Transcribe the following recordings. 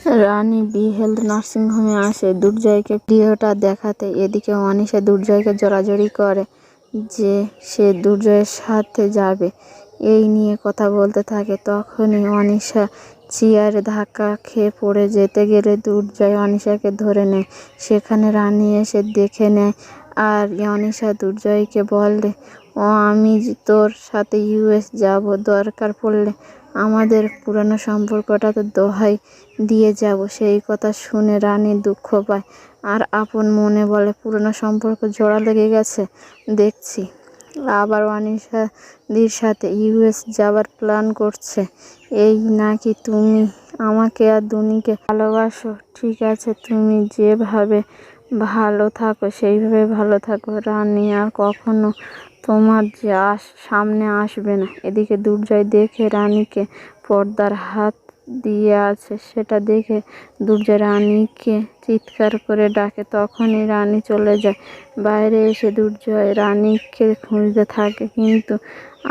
রানী B health নার্সিংহোমে আসে দুর্জয়কে ভিডিওটা দেখাতে। এদিকে অনিশা দুর্জয়কে জড়াজড়ি করে যে সে দুর্জয়ের সাথে যাবে, এই নিয়ে কথা বলতে থাকে। তখনই অনিশা চেয়ারে ধাক্কা খেয়ে পড়ে যেতে গেলে দুর্জয় অনিশাকে ধরে নেয়। সেখানে রানী এসে দেখে নেয় আর অনিশা দুর্জয়কে বলে, আমি তোর সাথে ইউএস যাব, দরকার পড়লে আমাদের পুরনো সম্পর্কটাতে দোহাই দিয়ে যাব। সেই কথা শুনে রানী দুঃখ পায় আর আপন মনে বলে, পুরনো সম্পর্ক জোড়া লেগে গেছে দেখছি। আবার অনিশাদির সাথে ইউএস যাবার প্ল্যান করছে। এই নাকি তুমি আমাকে আর দুনিকে ভালোবাসো? ঠিক আছে, তুমি যেভাবে ভালো থাকো সেইভাবে ভালো থাকো। রানী আর কখনো তোমার সামনে আসবে না। এদিকে দুর্জয় দেখে রানীকে পর্দার হাত দিয়ে আছে, সেটা দেখে দুর্জয় রানীকে চিৎকার করে ডাকে। তখনই রানী চলে যায়। বাইরে এসে দুর্জয় রানীকে খুঁজতে থাকে কিন্তু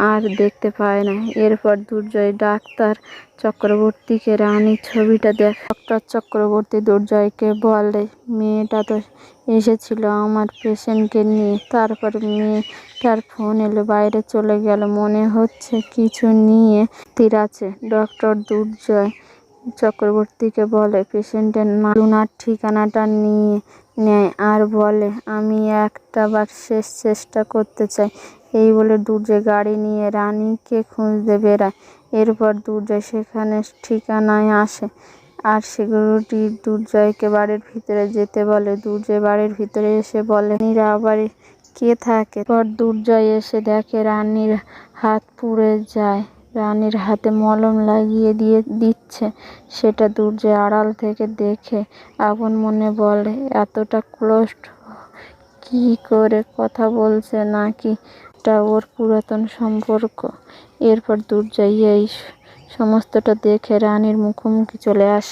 আর দেখতে পায় না। এরপর দুর্জয় ডাক্তার চক্রবর্তীকে রানীর ছবিটা দেখ। ডক্টর চক্রবর্তী দুর্জয়কে বলে, মেয়েটা তো এসেছিল আমার পেশেন্টকে নিয়ে, তারপর মেয়েটার ফোন এলো, বাইরে চলে গেল, মনে হচ্ছে কিছু নিয়ে স্থির আছে। ডক্টর দুর্জয় চক্রবর্তীকে বলে, পেশেন্টের লুনার ঠিকানাটা নিয়ে নেয় আর বলে, আমি একটাবার শেষ চেষ্টা করতে চাই। এই বলে দুর্জয় গাড়ি নিয়ে রানীকে খুঁজতে বেরায়। এরপর দুর্জয় সেখানে ঠিকানায় আসে আর সিকিউরিটি দুর্জয়কে বাড়ির ভিতরে যেতে বলে। দুর্জয় বাড়ির ভিতরে এসে বলে, রানীরা আবার কে থাকে? পর দুর্জয় এসে দেখে রানীর হাত পুড়ে যায়, রানীর হাতে মলম লাগিয়ে দিচ্ছে। সেটা দুর্জয় আড়াল থেকে দেখে আপন মনে বলে, এতটা ক্লোজ কি করে কথা বলছে, নাকি এটা ওর পুরাতন সম্পর্ক? এরপর দুর্জয় এই সমস্তটা দেখে রানীর মুখোমুখি চলে আসে।